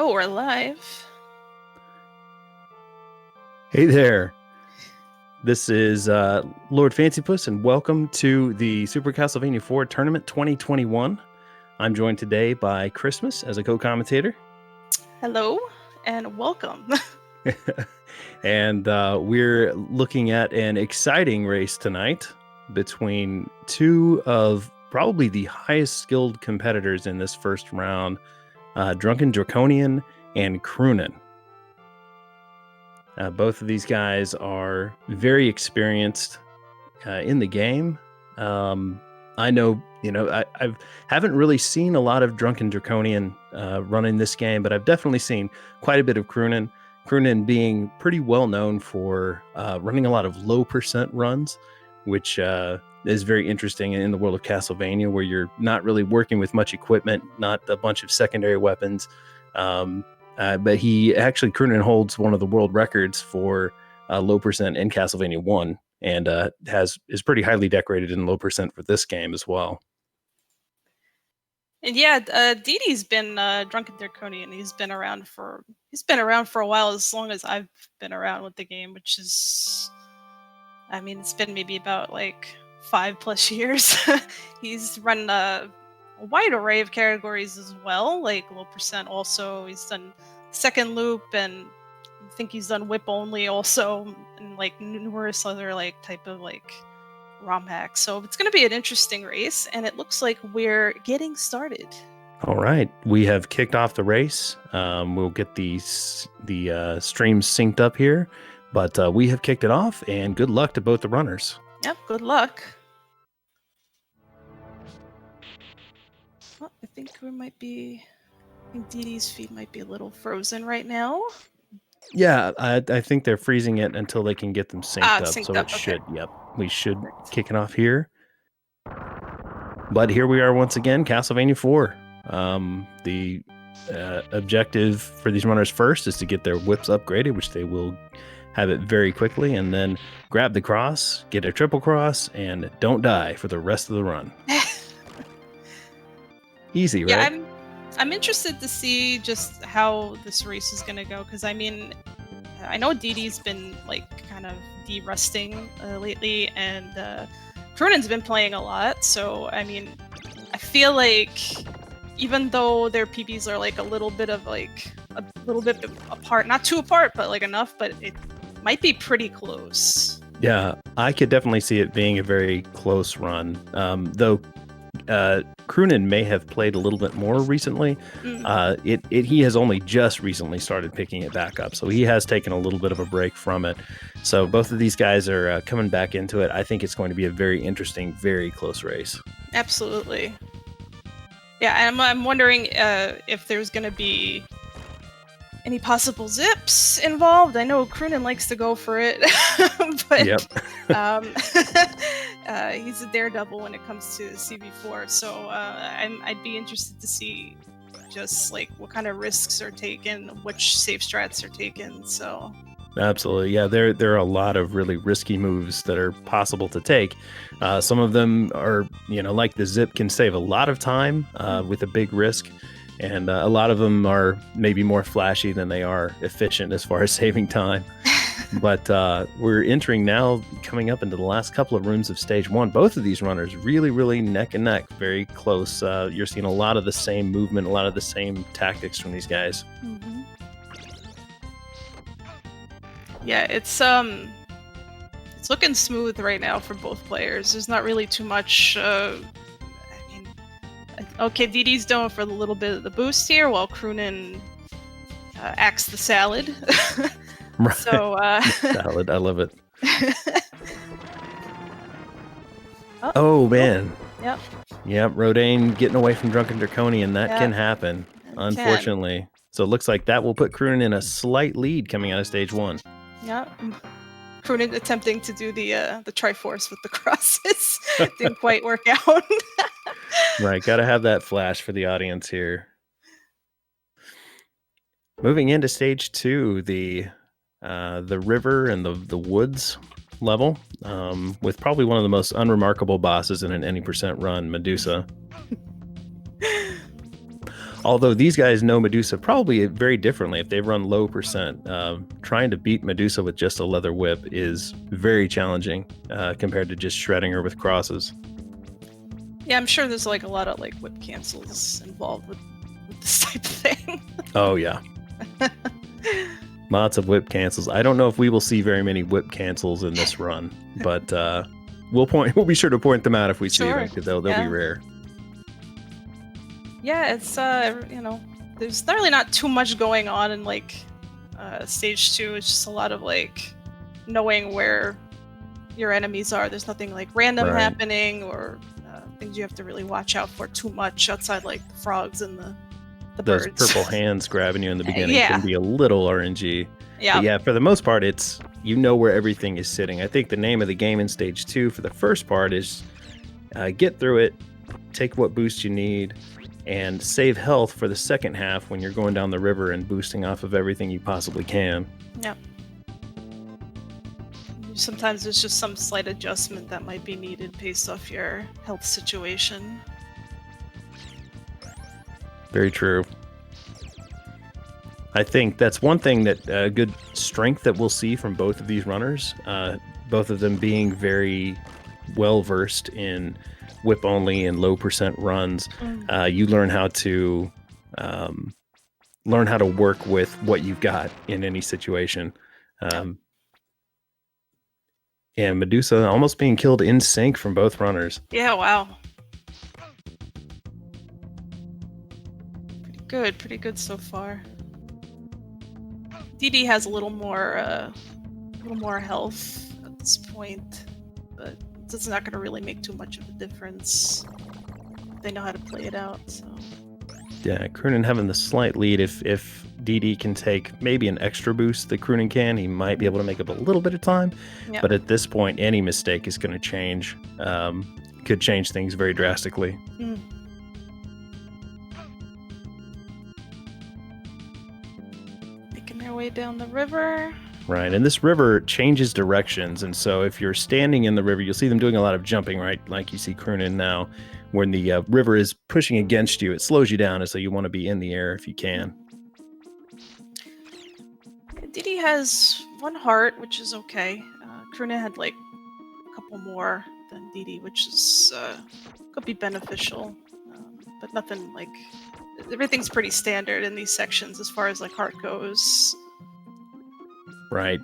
Oh, we're live. Hey there. This is Lord Fancypuss, and welcome to the Super Castlevania 4 Tournament 2021. I'm joined today by Christmas as a co-commentator. Hello, and welcome. And we're looking at an exciting race tonight between two of probably the highest skilled competitors in this first round, DrunkenDraconian and Croonin. Both of these guys are very experienced in the game. I know, I haven't really seen a lot of DrunkenDraconian running this game, but I've definitely seen quite a bit of Croonin. Croonin being pretty well known for running a lot of low percent runs, which is very interesting in the world of Castlevania, where you're not really working with much equipment, not a bunch of secondary weapons. But he actually, Croonin holds one of the world records for low percent in Castlevania 1, and is pretty highly decorated in low percent for this game as well. And yeah, Didi's been DrunkenDraconian. He's been around for a while, as long as I've been around with the game, which is, I mean, it's been maybe about like 5+ years. He's run a wide array of categories as well, like low percent. Also, he's done second loop, and I think he's done whip only also, and like numerous other like type of like ROM hacks. So it's going to be an interesting race, and it looks like we're getting started. All right, we have kicked off the race. We'll get the streams synced up here, but we have kicked it off, and good luck to both the runners. Yep, good luck. Well, I think Didi's feed might be a little frozen right now. Yeah, I think they're freezing it until they can get them synced up. Synced so up, it should, yep. We should kick it off here. But here we are once again, Castlevania 4. The objective for these runners first is to get their whips upgraded, which they will have it very quickly, and then grab the cross, get a triple cross, and don't die for the rest of the run. Easy, right? Yeah, I'm interested to see just how this race is going to go, because I mean, I know Didi's been like kind of de-rusting lately, and Croonin's been playing a lot, so I mean, I feel like even though their PBs are like a little bit apart, not too apart, but like enough, but it might be pretty close. Yeah, I could definitely see it being a very close run, though Croonin may have played a little bit more recently. He has only just recently started picking it back up, so he has taken a little bit of a break from it. So both of these guys are coming back into it. I think it's going to be a very interesting, very close race. Absolutely. Yeah, and I'm wondering if there's going to be any possible zips involved. I know Croonin likes to go for it, but yep. He's a daredevil when it comes to CB4. So I'd be interested to see just like what kind of risks are taken, which safe strats are taken. So absolutely, yeah. There are a lot of really risky moves that are possible to take. Some of them are, like the zip can save a lot of time with a big risk. And a lot of them are maybe more flashy than they are efficient as far as saving time. But we're entering now, coming up into the last couple of rooms of stage 1. Both of these runners really, really neck and neck, very close. You're seeing a lot of the same movement, a lot of the same tactics from these guys. Mm-hmm. Yeah, it's looking smooth right now for both players. There's not really too much. Okay, Didi's going for a little bit of the boost here, while Croonin acts the salad. Right. So, salad, I love it. Oh man. Yep. Yep, Rodane getting away from DrunkenDraconian. That can happen, unfortunately. So it looks like that will put Croonin in a slight lead coming out of stage 1. Yeah. Croonin attempting to do the Triforce with the crosses. Didn't quite work out. Right, gotta have that flash for the audience here. Moving into stage 2, the river and the woods level, with probably one of the most unremarkable bosses in an any percent run, Medusa. Although these guys know Medusa probably very differently if they run low percent. Trying to beat Medusa with just a leather whip is very challenging compared to just shredding her with crosses. Yeah, I'm sure there's like a lot of like whip cancels involved with this type of thing. Oh yeah. Lots of whip cancels. I don't know if we will see very many whip cancels in this run, but we'll be sure to point them out if we see them, because they'll be rare. Yeah, it's there's really not too much going on in like stage 2. It's just a lot of like knowing where your enemies are. There's nothing like random happening or things you have to really watch out for too much outside like the frogs and the Those birds. purple hands grabbing you in the beginning can be a little RNG. Yeah. But yeah, for the most part, it's where everything is sitting. I think the name of the game in stage 2 for the first part is get through it, take what boost you need, and save health for the second half when you're going down the river and boosting off of everything you possibly can. Yeah. Sometimes there's just some slight adjustment that might be needed based off your health situation. Very true. I think that's one thing that good strength that we'll see from both of these runners, both of them being very well versed in whip only and low percent runs. You learn how to work with what you've got in any situation. And Medusa almost being killed in sync from both runners. Yeah, wow. Pretty good so far. DD has a little more health at this point, but it's not going to really make too much of a difference. They know how to play it out. So. Yeah, Croonin having the slight lead. If DD can take maybe an extra boost that Croonin can, he might be able to make up a little bit of time. Yep. But at this point, any mistake is going to change. Could change things very drastically. Making their way down the river. Right, and this river changes directions, and so if you're standing in the river, you'll see them doing a lot of jumping, right? Like you see Croonin now. When the river is pushing against you, it slows you down, and so you want to be in the air if you can. Didi has 1 heart, which is okay. Croonin had like a couple more than Didi, which is could be beneficial, but nothing like. Everything's pretty standard in these sections as far as like heart goes. Right.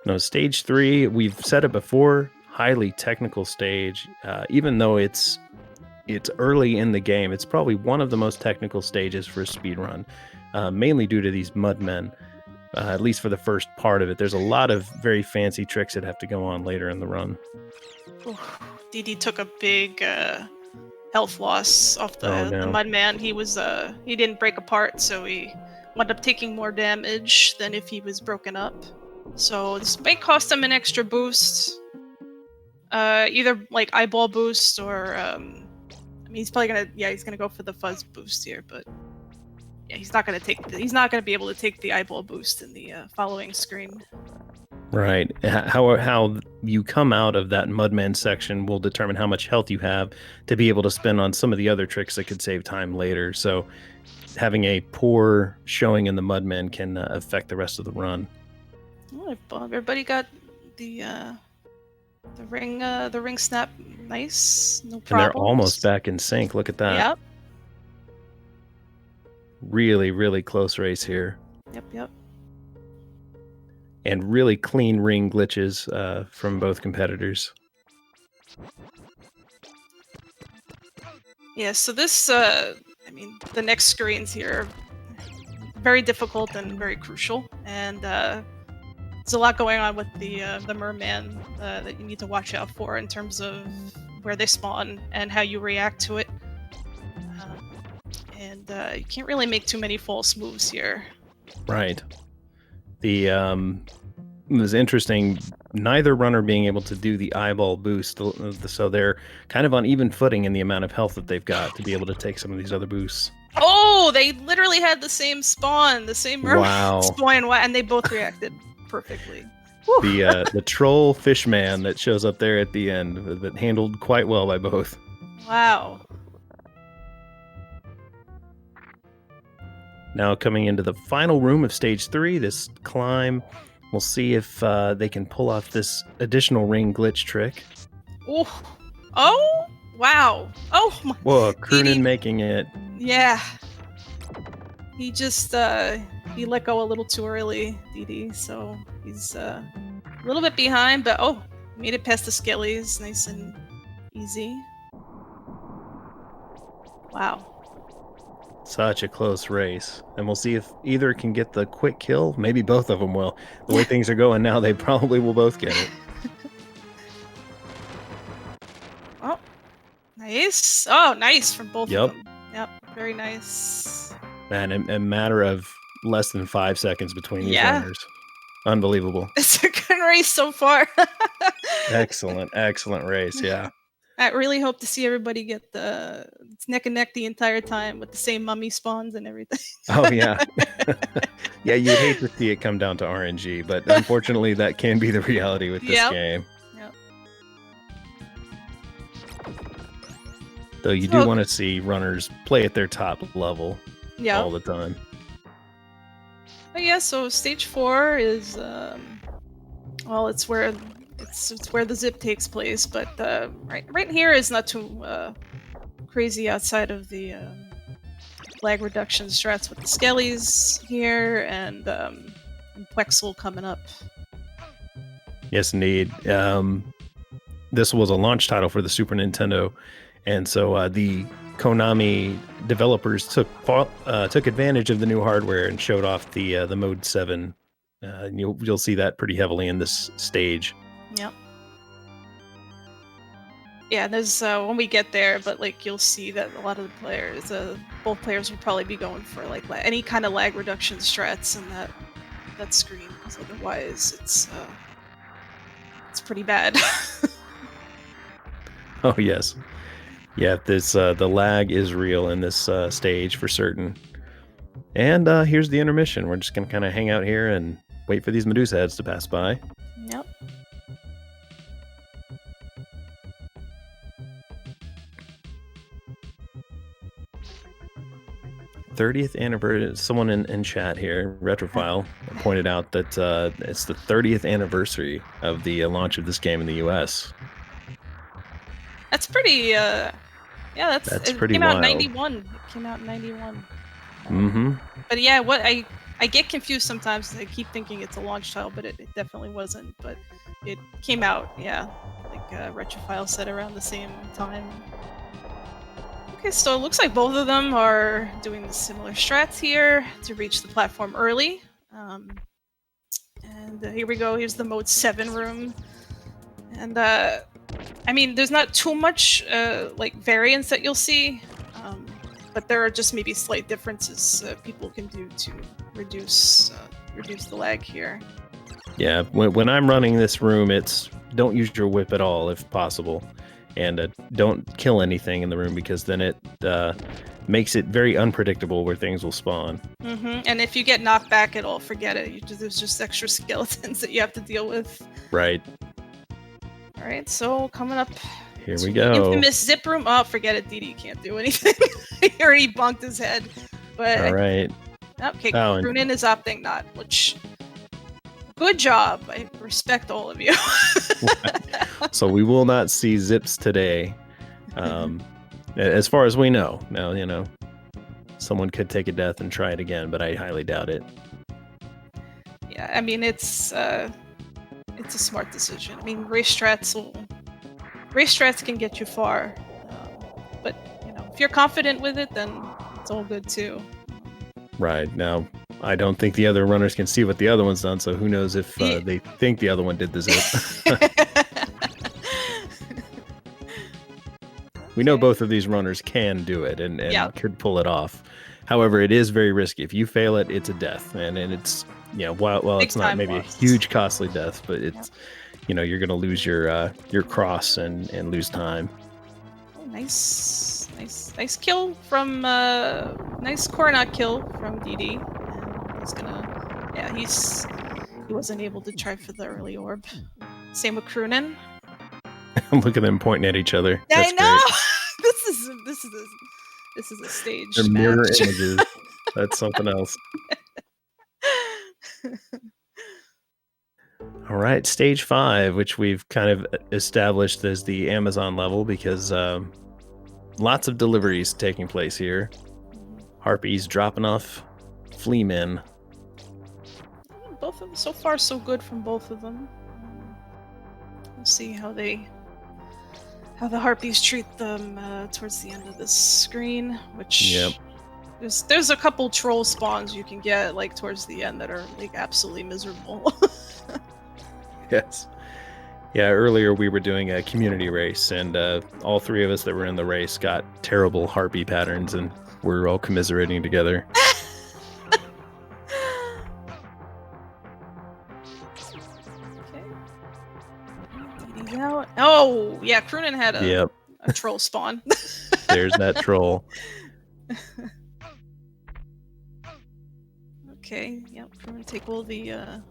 No, stage 3, we've said it before, highly technical stage. Even though it's early in the game, it's probably one of the most technical stages for a speedrun, mainly due to these mud men, at least for the first part of it. There's a lot of very fancy tricks that have to go on later in the run. DD took a big health loss off the mud man. He didn't break apart, so he wound up taking more damage than if he was broken up. So this might cost him an extra boost. Either like eyeball boost or he's probably gonna go for the fuzz boost here, but yeah, he's not gonna be able to take the eyeball boost in the following screen. Right. How you come out of that Mudman section will determine how much health you have to be able to spend on some of the other tricks that could save time later. So having a poor showing in the Mudman can affect the rest of the run. Oh, everybody got the ring snap nice, no problems. And they're almost back in sync. Look at that. Yep. Really, really close race here. Yep. And really clean ring glitches from both competitors. Yeah, so this, the next screens here are very difficult and very crucial, and there's a lot going on with the merman that you need to watch out for in terms of where they spawn and how you react to it. And you can't really make too many false moves here. Right. It was interesting, neither runner being able to do the eyeball boost, so they're kind of on even footing in the amount of health that they've got to be able to take some of these other boosts. Oh, they literally had the same spawn, the same mermaid spawn, and they both reacted perfectly. The troll fishman that shows up there at the end, but handled quite well by both. Wow. Now coming into the final room of stage 3, this climb. We'll see if they can pull off this additional ring glitch trick. Oh, wow. Oh, my. Whoa, Croonin making it. Yeah. He just, he let go a little too early, DD, so he's a little bit behind, but made it past the skellies, nice and easy. Wow. Such a close race. And we'll see if either can get the quick kill. Maybe both of them will. The way things are going now, they probably will both get it. Oh, nice. Oh, nice from both Yep. of them. Yep, very nice. Man, a matter of less than 5 seconds between these runners. Unbelievable. It's a good race so far. Excellent race, yeah. I really hope to see everybody get it's neck and neck the entire time with the same mummy spawns and everything. Oh, yeah. Yeah, you'd hate to see it come down to RNG, but unfortunately that can be the reality with this game. Yep. Though you do want to see runners play at their top level all the time. But yeah, so stage 4 is well, it's where the zip takes place, but right here is not too crazy outside of the lag reduction strats with the skellies here and Quexel coming up. Yes, indeed. This was a launch title for the Super Nintendo, and so the Konami developers took advantage of the new hardware and showed off the Mode 7. You'll see that pretty heavily in this stage. Yep. Yeah, there's when we get there, but like you'll see that a lot of the players, both players will probably be going for like any kind of lag reduction strats in that screen, because otherwise it's pretty bad. Oh yes, yeah. This the lag is real in this stage for certain. And here's the intermission. We're just gonna kind of hang out here and wait for these Medusa heads to pass by. Yep. 30th anniversary. Someone in chat here, Retrophile, pointed out that it's the 30th anniversary of the launch of this game in the US. That's pretty. That's pretty wild. It came out in 91. Mm-hmm. But yeah, what I get confused sometimes. I keep thinking it's a launch title, but it definitely wasn't. But it came out, like Retrophile said, around the same time. Okay, so it looks like both of them are doing the similar strats here to reach the platform early. And here we go. Here's the Mode 7 room. And I mean, there's not too much like variance that you'll see, but there are just maybe slight differences people can do to reduce the lag here. Yeah, when I'm running this room, it's don't use your whip at all if possible. And don't kill anything in the room, because then it makes it very unpredictable where things will spawn. Mm-hmm. And if you get knocked back at all, forget it. There's just extra skeletons that you have to deal with. Right. All right, so coming up. Here we go. Infamous zip room. Oh, forget it. DD can't do anything. He already bonked his head. But all right. Okay, Croonin is opting not, which... Good job. I respect all of you. So we will not see zips today. As far as we know. Now, someone could take a death and try it again, but I highly doubt it. Yeah, I mean, it's a smart decision. I mean, race strats can get you far. But, if you're confident with it, then it's all good too. Right. Now, I don't think the other runners can see what the other one's done, so who knows if they think the other one did the zip. We know both of these runners can do it and could pull it off. However, it is very risky. If you fail it, it's a death. And it's, while it's not maybe a huge costly death, but it's, you're going to lose your cross and lose time. Oh, nice kill from, nice Coronat kill from DD. He wasn't able to try for the early orb. Same with Croonin. Look at them pointing at each other. That's I know. This is a stage. They're mirror images. That's something else. All right, stage 5, which we've kind of established as the Amazon level because lots of deliveries taking place here. Harpies dropping off flea men. Both of them, so far so good from both of them. We'll see how the harpies treat them towards the end of this screen, which there's a couple troll spawns you can get like towards the end that are like absolutely miserable. Yes. Yeah, earlier we were doing a community race, and all 3 of us that were in the race got terrible harpy patterns, and we're all commiserating together. Okay. DD's out. Oh, yeah, Croonin had a troll spawn. There's that troll. Okay, yep, Croonin take all the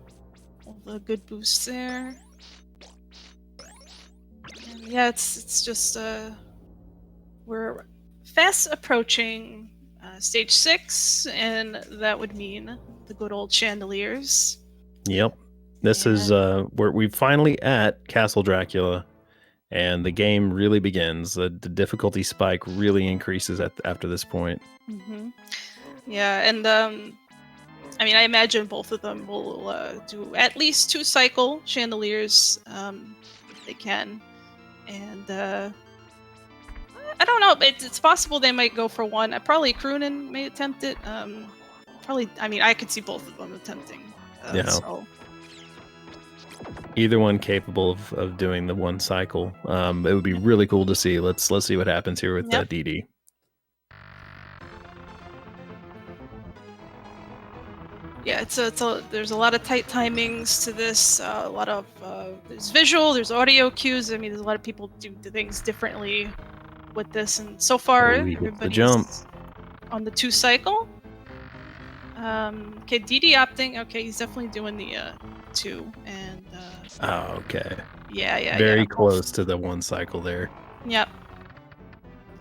good boosts there. And yeah, it's just we're fast approaching stage 6, and that would mean the good old chandeliers. Yep. This is where we're finally at Castle Dracula, and the game really begins. The difficulty spike really increases after this point. Mm-hmm. Yeah, and I mean, I imagine both of them will do at least 2 cycle chandeliers if they can, and I don't know. It's possible they might go for 1. Probably Croonin may attempt it. Probably. I mean, I could see both of them attempting. So. Either one capable of doing the 1 cycle. It would be really cool to see. Let's see what happens here with DD. Yeah, there's a lot of tight timings to this. A lot of there's visual, there's audio cues. I mean, there's a lot of people do things differently with this, and so far everybody's jump on the 2 cycle. Okay, DD opting. Okay, he's definitely doing the 2, and okay. Yeah. Very close to the 1 cycle there. Yep.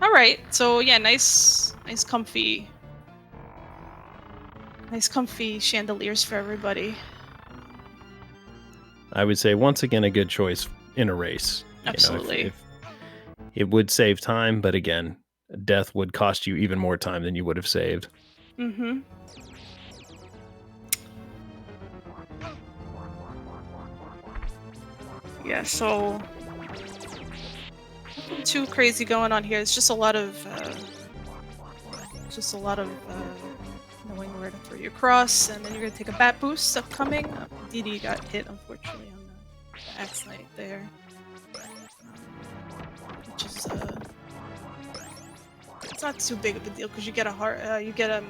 All right. So yeah, nice comfy chandeliers for everybody. I would say once again a good choice in a race. Absolutely. If it would save time, but again, death would cost you even more time than you would have saved. Mm-hmm. Yeah, so nothing too crazy going on here. It's just a lot of knowing where to throw you across, and then you're gonna take a bat boost upcoming. DD got hit unfortunately on the axe knight there, which is it's not too big of a deal because you get a heart. You get a.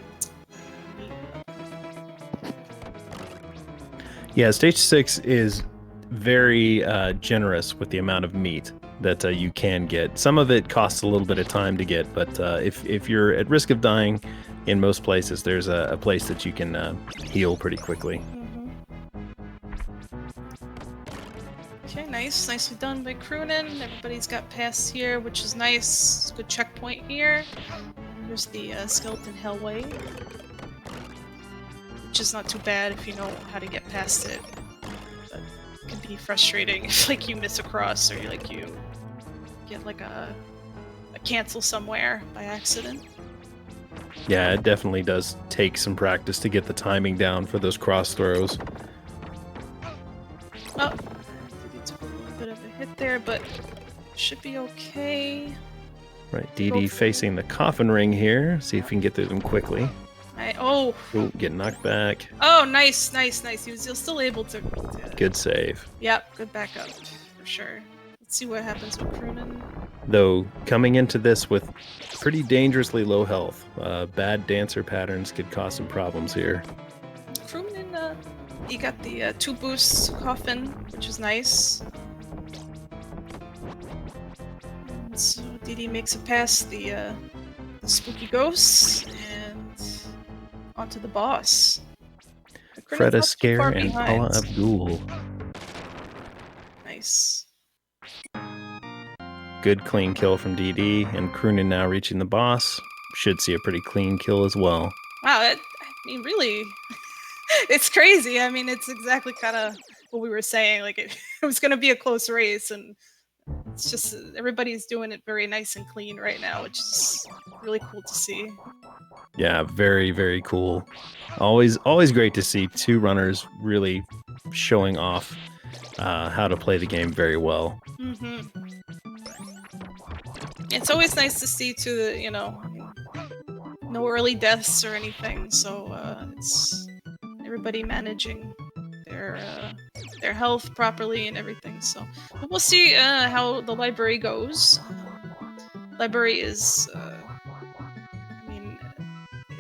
Yeah, stage 6 is very generous with the amount of meat that you can get. Some of it costs a little bit of time to get, but if you're at risk of dying, in most places there's a place that you can heal pretty quickly. Mm-hmm. Okay, nicely done by Croonin. Everybody's got pass here, which is nice. Good checkpoint here. Here's the skeleton hellway, which is not too bad if you know how to get past it. But it can be frustrating if like you miss a cross or you get like a cancel somewhere by accident. Yeah, it definitely does take some practice to get the timing down for those cross throws. Oh, he took a little bit of a hit there, but should be okay. Right, DD facing the coffin ring here. See if we can get through them quickly. Ooh, get knocked back. Oh, nice. He was still able to. Good save. Yep, good backup for sure. Let's see what happens with Croonin. Though coming into this with pretty dangerously low health, bad dancer patterns could cause some problems here. Croonin, he got the 2 boosts coffin, which is nice. And so DD makes it past the spooky ghosts and onto the boss. Fred Astaire and Paula Abdul. Nice. Good clean kill from DD, and Croonin now reaching the boss. Should see a pretty clean kill as well. Wow, I mean, really, it's crazy. I mean, it's exactly kind of what we were saying. Like it was going to be a close race, and it's just everybody's doing it very nice and clean right now, which is really cool to see. Yeah, very, very cool. Always great to see two runners really showing off how to play the game very well. Hmm. It's always nice to see too that no early deaths or anything. So it's everybody managing their uh, their health properly and everything. So but we'll see how the library goes. Library is, I mean,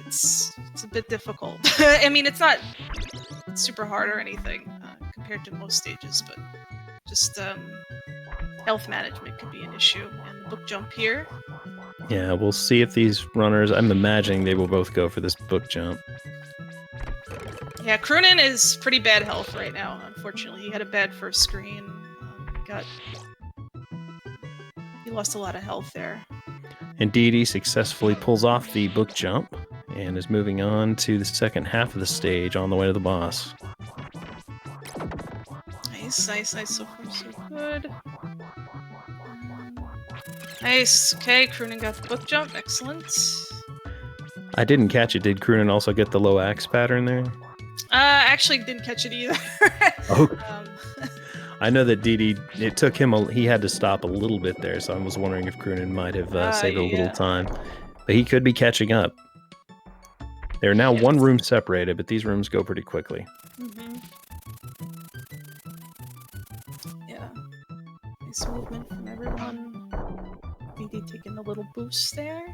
it's a bit difficult. I mean, it's not super hard or anything compared to most stages, but just health management could be an issue. And the book jump here. Yeah, we'll see if these runners, I'm imagining they will both go for this book jump. Yeah, Croonin is pretty bad health right now. Unfortunately, he had a bad first screen. He lost a lot of health there. And Dee successfully pulls off the book jump and is moving on to the second half of the stage on the way to the boss. Nice. So far, so good. Nice. Okay, Croonin got the book jump. Excellent. I didn't catch it. Did Croonin also get the low axe pattern there? Actually didn't catch it either. Oh. I know that Dee, it took him, he had to stop a little bit there, so I was wondering if Croonin might have saved a little time. But he could be catching up. They're now one room separated, but these rooms go pretty quickly. Mm-hmm. Yeah. Nice movement from everyone. Dee taking a little boost there.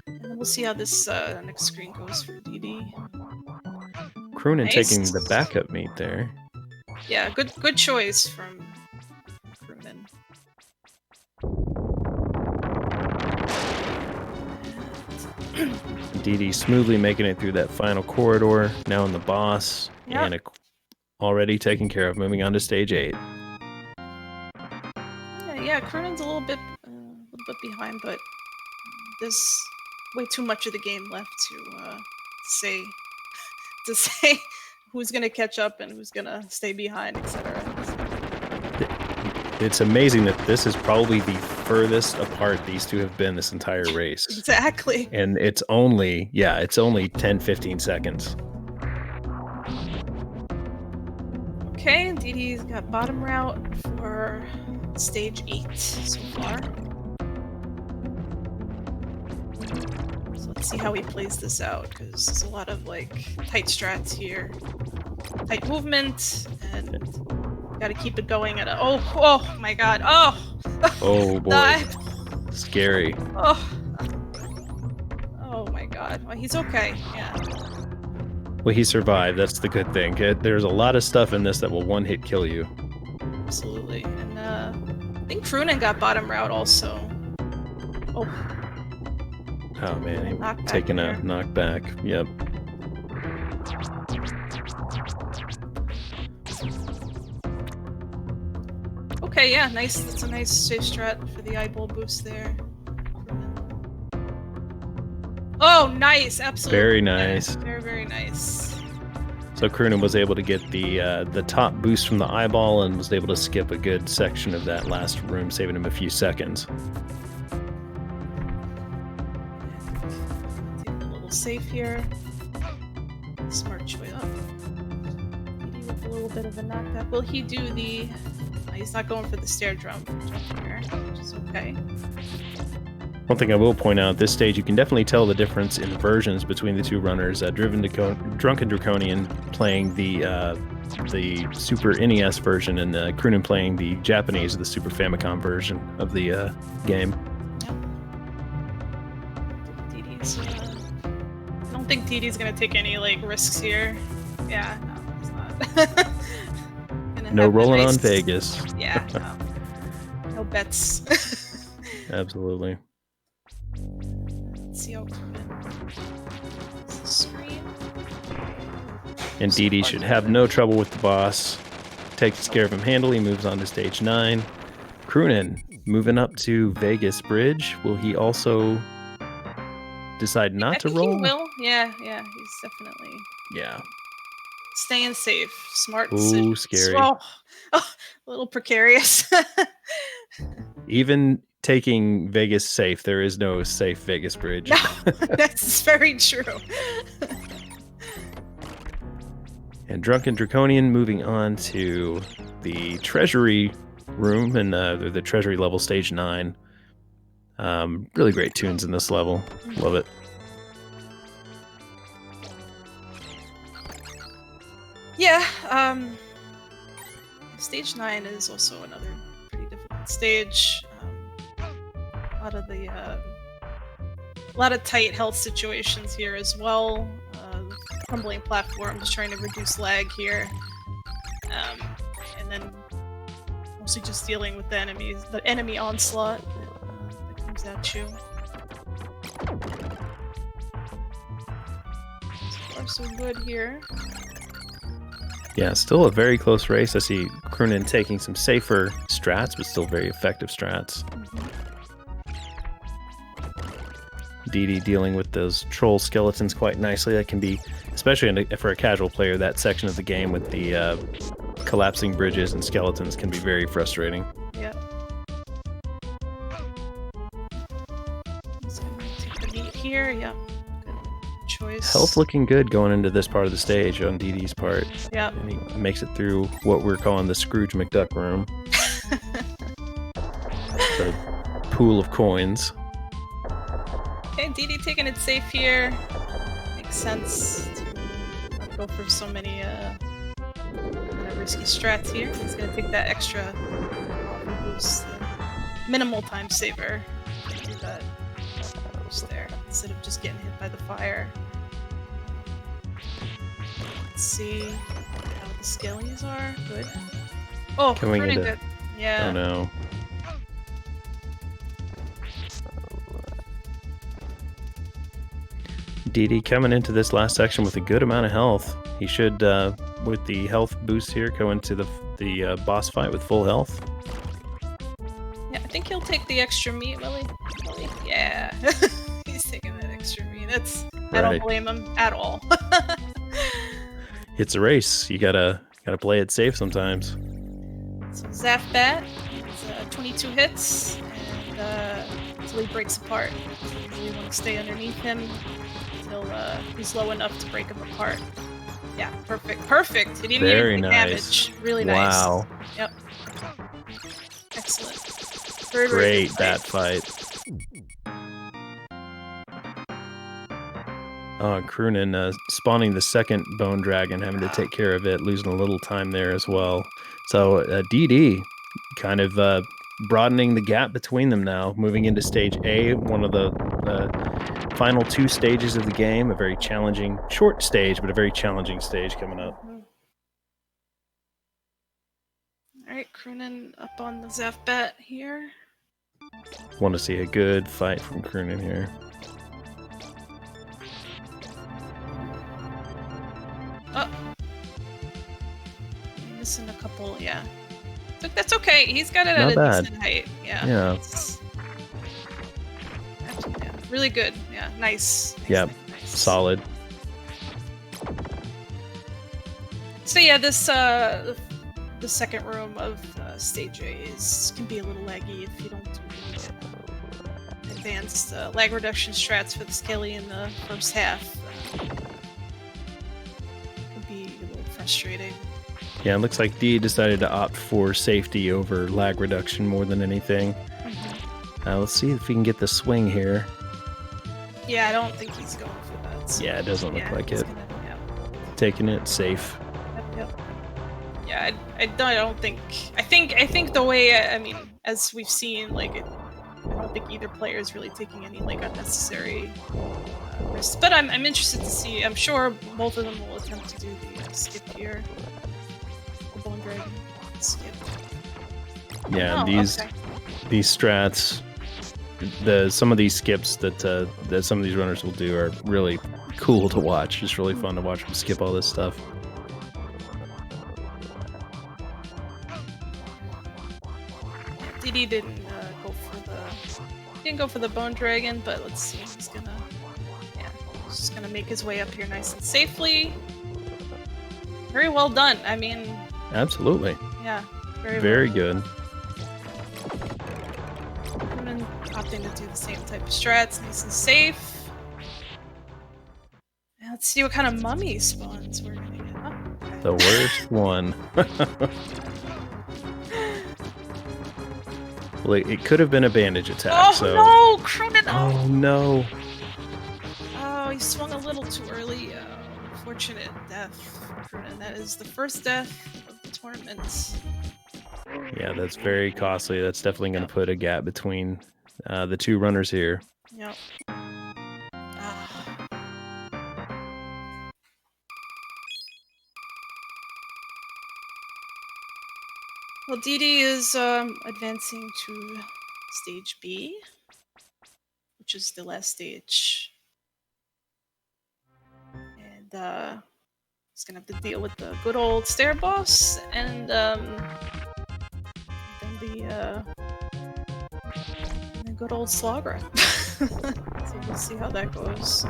And then we'll see how this next screen goes for Dee. Croonin taking the backup meat there. Yeah, good choice from Croonin. Dee smoothly making it through that final corridor, now in the boss, and already taken care of, moving on to stage 8. Yeah, Croonin's a little bit behind, but there's way too much of the game left to say who's gonna catch up and who's gonna stay behind, etc. It's amazing that this is probably the furthest apart these two have been this entire race. Exactly. And it's only 10-15 seconds. Okay, Dee's got bottom route for stage 8 so far. So let's see how he plays this out, because there's a lot of tight strats here. Tight movement, and gotta keep it going at a oh my god. Oh boy. Scary. Oh my god. Well, he's okay. Yeah. Well, he survived. That's the good thing. There's a lot of stuff in this that will one-hit kill you. Absolutely. And I think Croonin got bottom route also. Oh man, he taking a knockback. Yep. Okay, yeah, nice. That's a nice safe strat for the eyeball boost there. Oh, nice! Absolutely. Very nice. Very, very nice. So Croonin was able to get the top boost from the eyeball and was able to skip a good section of that last room, saving him a few seconds. Take a little safe here. Smart choice up. Maybe with a little bit of a knockback. Will he do the... He's not going for the stair jump here, which is okay. One thing I will point out, this stage you can definitely tell the difference in versions between the two runners. DrunkenDraconian playing the Super NES version, and Croonin playing the Japanese, the Super Famicom version of the game. I don't think Dee's gonna take any risks here. Yeah, no, he's not. No rolling on Vegas. Yeah, no bets. Absolutely. Let's see how screen. And Dee should have no trouble with the boss. Takes care of him handily, moves on to stage 9. Croonin moving up to Vegas Bridge. Will he also decide I not to think he roll. will. Yeah, yeah. He's definitely Yeah. staying safe. Smart Ooh, decisions. scary. Oh, oh, a little precarious. Even taking Vegas safe, there is no safe Vegas bridge. No, that's very true. And Drunken Draconian moving on to the treasury room and the treasury level, stage 9. Really great tunes in this level. Love it. Yeah, stage 9 is also another pretty difficult stage. A lot of the a lot of tight health situations here as well. Crumbling platforms, trying to reduce lag here, and then mostly just dealing with the enemy onslaught that comes at you. So far, so good here. Yeah, still a very close race. I see Croonin taking some safer strats, but still very effective strats. Dee dealing with those troll skeletons quite nicely. That can be, especially for a casual player, that section of the game with the collapsing bridges and skeletons can be very frustrating. Yeah. So I'm gonna take the meat here. Yeah. Good choice. Health looking good going into this part of the stage on Dee's part. Yeah. And he makes it through what we're calling the Scrooge McDuck room. The pool of coins. Okay, Dee taking it safe here. Makes sense to not go for so many kind of risky strats here. He's gonna take that extra offer boost, minimal time saver. Do that boost there instead of just getting hit by the fire. Let's see how the skellies are. Good. Oh, Coming pretty into- good. Yeah. Oh no. Dee coming into this last section with a good amount of health. He should, with the health boost here, go into the boss fight with full health. Yeah, I think he'll take the extra meat, Willie. Yeah. He's taking that extra meat. I don't Right. blame him at all. It's a race. You gotta play it safe sometimes. So Zaf Bat, it's 22 hits, and until he breaks apart. So you really want to stay underneath him until he's low enough to break him apart. Yeah, perfect. Perfect! It didn't Very even take nice. damage. Really Wow. nice. Yep. Excellent. Very, very Great good bat fight. fight. Oh, Croonin spawning the second bone dragon, having to take care of it, losing a little time there as well. So DD kind of broadening the gap between them now, moving into stage A, one of the final 2 stages of the game. A very challenging, short stage, but a very challenging stage coming up. Alright, Croonin up on the Zaf Bat here. Want to see a good fight from Croonin here. Oh. Missing a couple, yeah. That's okay. He's got it Not at a bad. decent height. Yeah. Yeah. Yeah. Really good. Yeah. Nice. Yeah. Nice. Solid. So yeah, this the second room of stage A can be a little laggy if you don't do the advanced lag reduction strats for the skelly in the first half. Could be a little frustrating. Yeah, it looks like D decided to opt for safety over lag reduction more than anything. Let's see if we can get the swing here. Yeah, I don't think he's going for that. So Yeah, it doesn't look like he's it. gonna- Taking it safe. Yep. Yeah, I don't think. I think the way I mean, as we've seen, like, I don't think either player is really taking any like unnecessary risks. But I'm interested to see. I'm sure both of them will attempt to do the skip here, the Bone Dragon skip. Yeah, Oh, these okay. strats, some of these skips that some of these runners will do are really cool to watch. It's really fun to watch them skip all this stuff. DD didn't go for the Bone Dragon, but let's see. He's gonna gonna make his way up here nice and safely. Very well done. I mean, Absolutely. yeah, Very good. Crewman opting to do the same type of strats, nice and safe. Now let's see what kind of mummy spawns we're gonna get. Oh, okay. The worst one. Well, it could have been a bandage attack. Oh so... no, Cronin! Oh no! Oh, he swung a little too early. Unfortunate death for Cronin. That is the first death of the tournament. Yeah, that's very costly. That's definitely going to put a gap between the two runners here. Yep. Well, Didi is advancing to stage B, which is the last stage. And he's gonna have to deal with the good old stair boss and then the good old Slagra. So we'll see how that goes.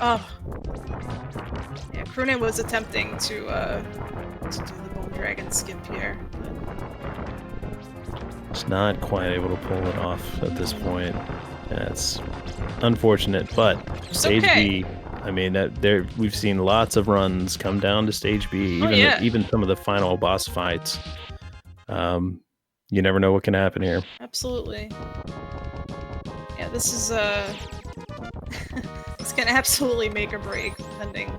Oh. Yeah, Croonin was attempting to do the Bone Dragon skip here. It's not quite able to pull it off at this point. That's unfortunate, but stage B. I mean, we've seen lots of runs come down to stage B, even some of the final boss fights. You never know what can happen here. Absolutely. Yeah, this is it's gonna absolutely make or break, depending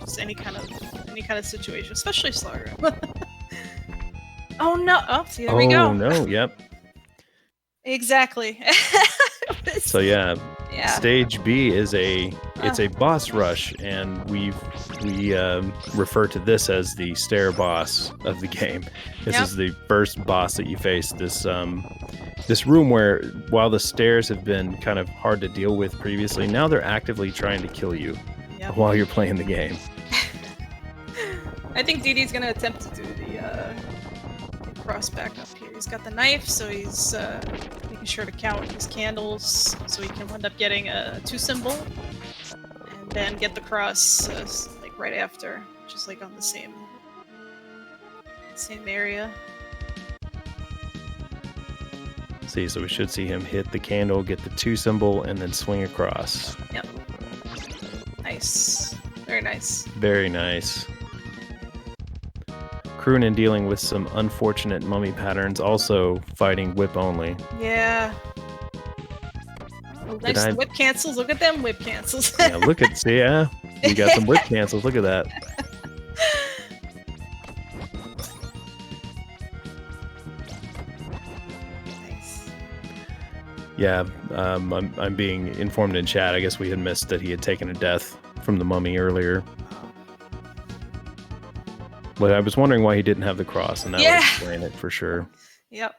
just any kind of situation, especially Slagra. Oh no! Oh, see, there we go. Oh no! Yep. Exactly. So yeah, stage B is it's a boss rush, and we refer to this as the stair boss of the game. This is the first boss that you face. This room where, while the stairs have been kind of hard to deal with previously, now they're actively trying to kill you while you're playing the game. I think Didi's gonna attempt to do the cross back up here. He's got the knife, so he's making sure to count his candles so he can end up getting a 2 symbol, and then get the cross like right after, which is like on the same area. See, so we should see him hit the candle, get the 2 symbol, and then swing across. Yep. Nice. Very nice. Very nice. Croonin dealing with some unfortunate mummy patterns, also fighting whip only. Yeah. Oh, nice whip cancels. Look at them whip cancels. Yeah, look at, see, yeah. You got some whip cancels. Look at that. Nice. Yeah, I'm being informed in chat. I guess we had missed that he had taken a death from the mummy earlier. But I was wondering why he didn't have the cross, and that would explain it for sure. Yep.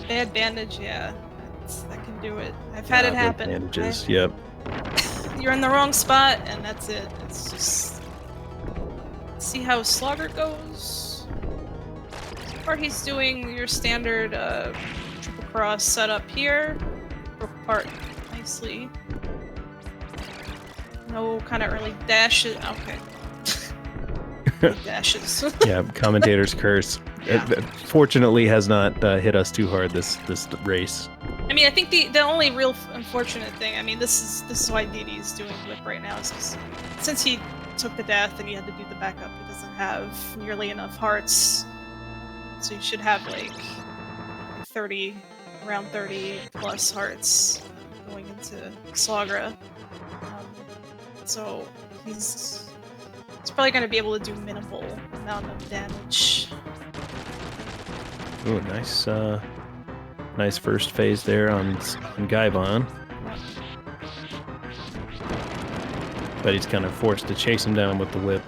Bad bandage, that can do it. I've had it happen. Bandages, yep. You're in the wrong spot, and that's it. It's just... see how Slogger goes. So far he's doing your standard triple cross setup here. Broke apart nicely. No kind of early dashes. Okay. Dashes. Yeah, commentator's curse. Yeah. It fortunately has not hit us too hard this race. I mean, I think the only real unfortunate thing, I mean, this is why Didi's doing whip right now, is because since he took the death and he had to do the backup, he doesn't have nearly enough hearts. So you should have like 30, around 30 plus hearts going into Slagra. So he's probably going to be able to do minimal amount of damage. Ooh, nice first phase there on Gaibon. But he's kind of forced to chase him down with the whip.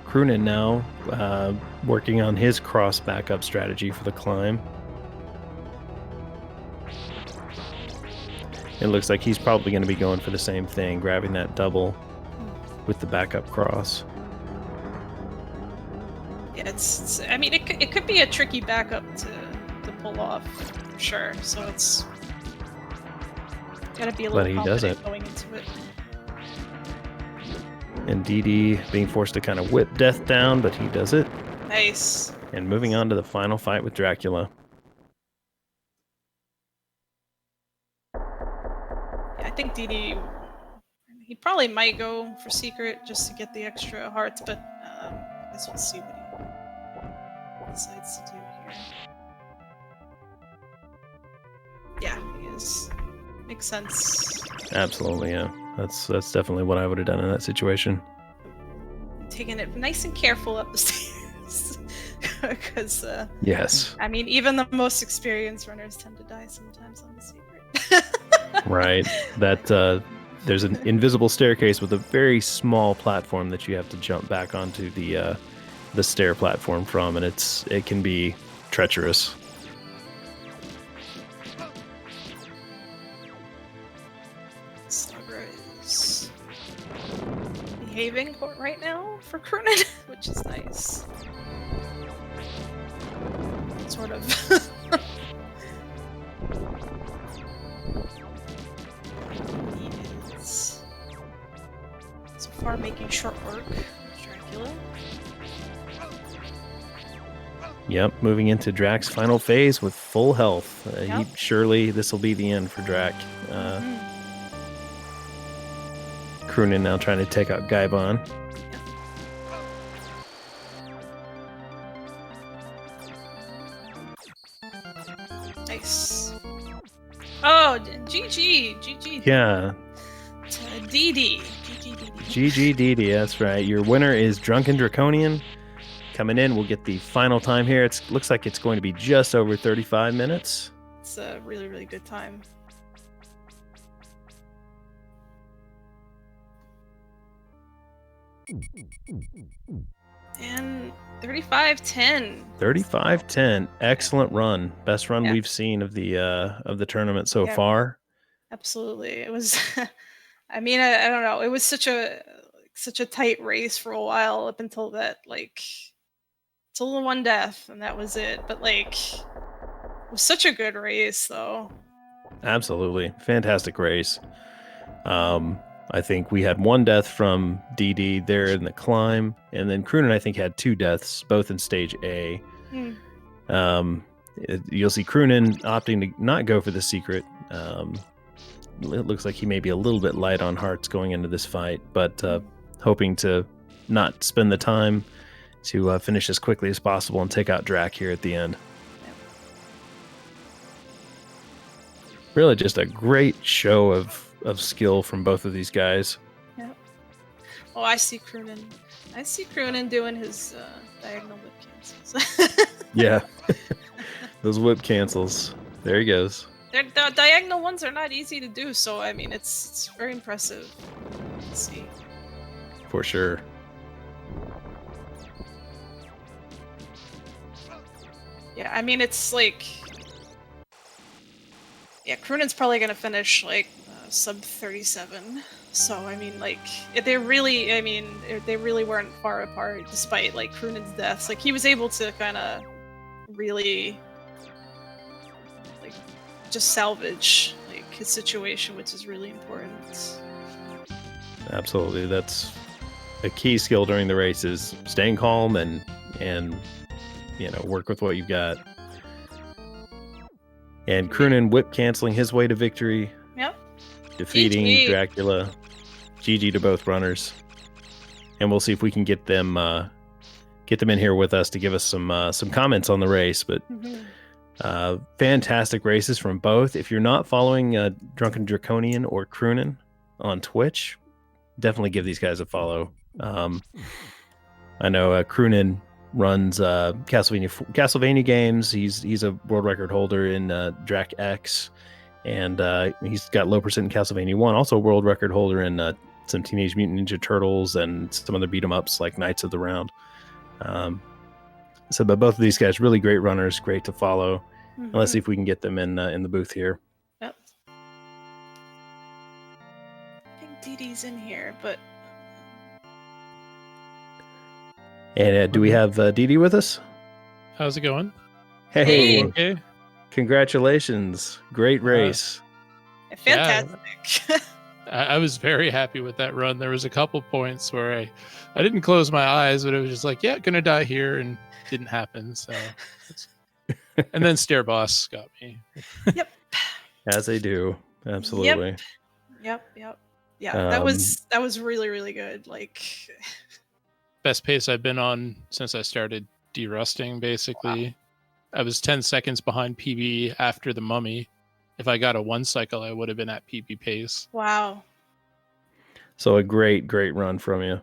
Croonin now working on his cross backup strategy for the climb. It looks like he's probably going to be going for the same thing, grabbing that double with the backup cross. Yeah, I mean, it could be a tricky backup to pull off. for sure. So it's gotta be a But little he does confident it. going into it. And DD being forced to kind of whip death down, but he does it. Nice. And moving on to the final fight with Dracula. Yeah, I think DD. He probably might go for secret just to get the extra hearts, but I guess we'll see what he decides to do here. Yeah, he is. Makes sense. Absolutely, yeah. That's definitely what I would have done in that situation. Taking it nice and careful up the stairs. Because, Yes. I mean, even the most experienced runners tend to die sometimes on the secret. Right. That there's an invisible staircase with a very small platform that you have to jump back onto the stair platform from, and it can be treacherous. Saga is behaving right now for Croonin, which is nice. Sort of. He is so far making short work of Dracula. Yep, moving into Drak's final phase with full health. Yep. Surely this will be the end for Drak. Croonin now trying to take out Gaibon. Nice. Oh, GG. Yeah. DD. GG DD, that's right. Your winner is DrunkenDraconian. Coming in, we'll get the final time here. It looks like it's going to be just over 35 minutes. It's a really, really good time. And 35-10. 35-10. Excellent run. Best run we've seen of the tournament so far. Absolutely. It was I mean, I don't know. It was such a tight race for a while up until that, like, till the one death, and that was it. But like, it was such a good race, though. Absolutely. Fantastic race. I think we had one death from DD there in the climb, and then Croonin, I think, had 2 deaths, both in stage A. You'll see Croonin opting to not go for the secret. It looks like he may be a little bit light on hearts going into this fight, but hoping to not spend the time to finish as quickly as possible and take out Drak here at the end. Really just a great show of skill from both of these guys. Yeah. Oh, I see Croonin doing his diagonal whip cancels. Yeah. Those whip cancels. There he goes. The diagonal ones are not easy to do, so I mean, it's very impressive. Let's see. For sure. Yeah, I mean, it's like, yeah, Croonin's probably gonna finish like sub 37. So I mean, like, they really weren't far apart, despite like Croonin's deaths. Like, he was able to kind of really like just salvage like his situation, which is really important. Absolutely, that's a key skill during the race, is staying calm and work with what you've got. And Croonin whip canceling his way to victory. Yep. Defeating GG. Dracula. GG to both runners. And we'll see if we can get them in here with us to give us some comments on the race. But fantastic races from both. If you're not following DrunkenDraconian or Croonin on Twitch, definitely give these guys a follow. I know Croonin runs Castlevania games. He's a world record holder in Drac X, and he's got low percent in Castlevania 1. Also a world record holder in some Teenage Mutant Ninja Turtles and some other beat 'em ups like Knights of the Round. But both of these guys, really great runners, great to follow. And let's see if we can get them in the booth here. Yep. I think DD's in here, but. And do we have DD with us? How's it going? Hey. Okay. Congratulations. Great race. Fantastic. Yeah, I was very happy with that run. There was a couple points where I didn't close my eyes, but it was just like, yeah, gonna die here, and didn't happen. So, and then Stair Boss got me. Yep. As they do. Absolutely. Yep. Yeah, that was really, really good. Like, best pace I've been on since I started derusting, basically. Wow. I was 10 seconds behind PB after the Mummy. If I got a 1 cycle, I would have been at PB pace. Wow. So a great run from you.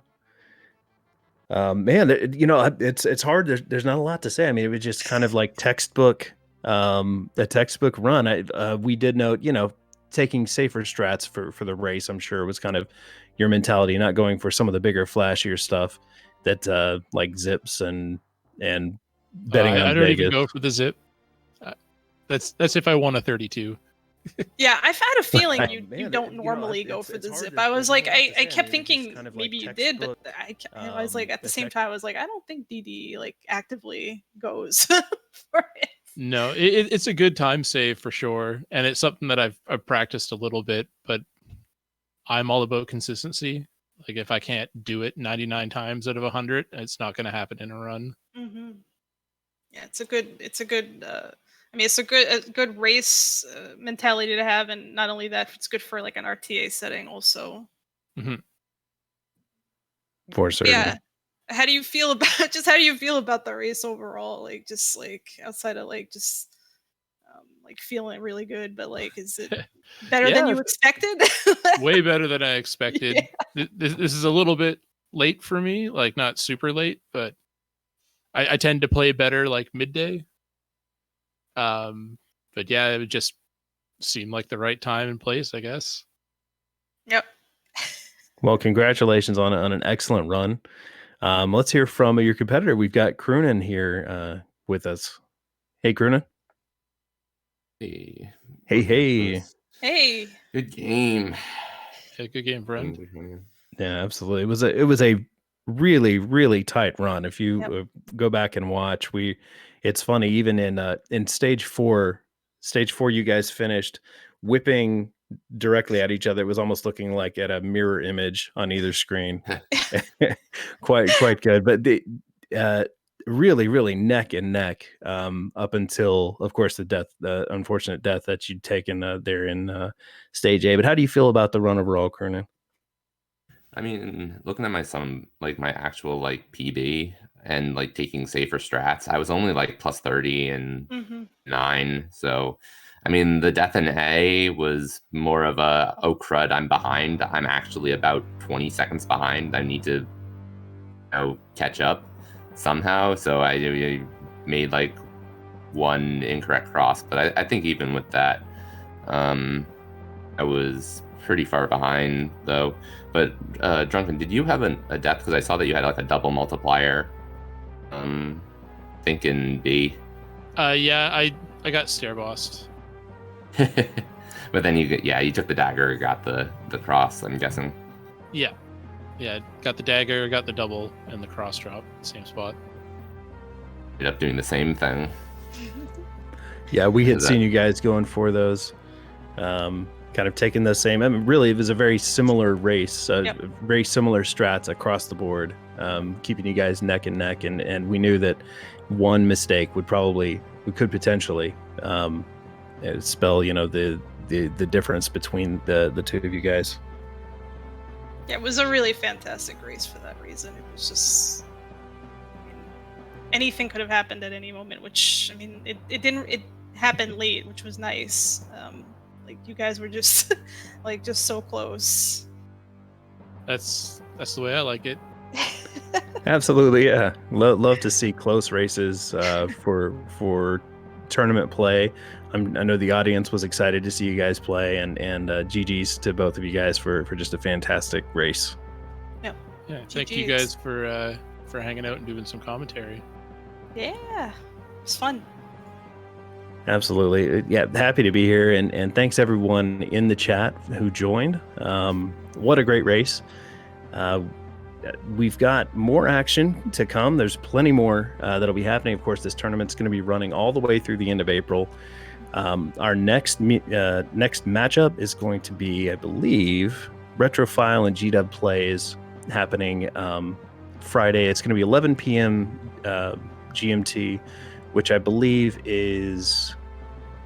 Man, it's hard. There's not a lot to say. I mean, it was just kind of like textbook, a textbook run. We did note, taking safer strats for the race. I'm sure it was kind of your mentality, not going for some of the bigger, flashier stuff that like zips and betting on I don't Vegas. even go for the zip. That's if I won a 32. Yeah, I've had a feeling you don't normally go for the zip. I was like, I kept thinking kind of maybe you did, but I was like, at the same time, I was like, I don't think DD like actively goes for it. No, it's a good time save for sure, and it's something that I've practiced a little bit, but I'm all about consistency. Like if I can't do it 99 times out of 100, it's not going to happen in a run. Mm-hmm. Yeah, it's a good. I mean, it's a good race mentality to have, and not only that, it's good for like an RTA setting also. Mm-hmm. For certain. Yeah. How do you feel about the race overall? Like, just like outside of like just like feeling really good, but like, is it better than you expected? Way better than I expected. Yeah. This is a little bit late for me, like not super late, but I tend to play better like midday. But yeah, it would just seem like the right time and place, I guess. Yep. Well, congratulations on an excellent run. Let's hear from your competitor. We've got Croonin here with us. Hey, Croonin. Hey. Hey. Good game. Yeah, good game, friend. Yeah, absolutely. It was a really, really tight run. If you go back and watch, it's funny, even in stage four, you guys finished whipping directly at each other. It was almost looking like at a mirror image on either screen. quite good, but the really, really neck and neck up until, of course, the unfortunate death that you'd taken there in stage A. But how do you feel about the run overall, Kernan? I mean, looking at my actual like PB and like taking safer strats, I was only like plus 30 and 9. So, I mean, the death in A was more of a, oh crud, I'm behind. I'm actually about 20 seconds behind. I need to catch up somehow. So I made like one incorrect cross. But I think even with that, I was pretty far behind though. But Drunken, did you have a death? Because I saw that you had like a double multiplier. Thinking B. Yeah, I got stair bossed. But then you took the dagger, got the cross, I'm guessing. Yeah, got the dagger, got the double, and the cross drop, same spot. Ended up doing the same thing. Yeah, we had seen you guys going for those. Kind of taking the same. I mean, really, it was a very similar race, very similar strats across the board, keeping you guys neck and neck. And we knew that one mistake could potentially spell, the difference between the two of you guys. Yeah, it was a really fantastic race for that reason. It was just, anything could have happened at any moment, which, I mean, it didn't. It happened late, which was nice. Like you guys were just just so close. That's the way I like it. Absolutely, yeah. Love to see close races for tournament play. I know the audience was excited to see you guys play, and GG's to both of you guys for just a fantastic race. Yep. Yeah. Thank you guys for hanging out and doing some commentary. Yeah, it was fun. Absolutely. Yeah, happy to be here, and thanks everyone in the chat who joined. What a great race. We've got more action to come. There's plenty more that'll be happening. Of course, this tournament's going to be running all the way through the end of April. Our next matchup is going to be, I believe, Retrofile and GW Plays happening Friday. It's going to be 11 p.m. GMT, which I believe is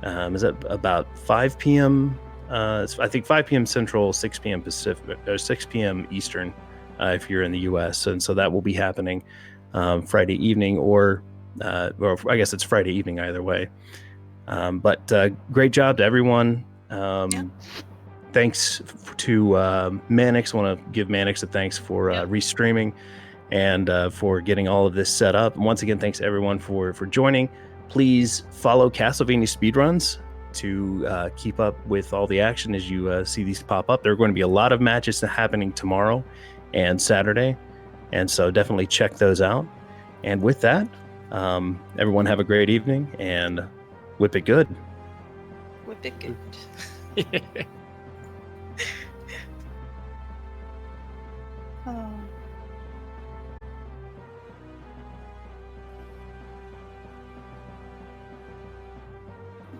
that about 5 p.m. I think 5 p.m. Central, 6 p.m. Pacific, or 6 p.m. Eastern, if you're in the U.S. And so that will be happening Friday evening, or I guess it's Friday evening either way. But great job to everyone. Thanks to Mannix. I want to give Mannix a thanks for restreaming and for getting all of this set up. And once again, thanks everyone for joining. Please follow Castlevania Speedruns to keep up with all the action as you see these pop up. There are going to be a lot of matches happening tomorrow and Saturday, and so definitely check those out. And with that, everyone have a great evening and whip it good. Whip it good. Oh.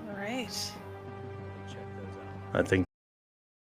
All right. I think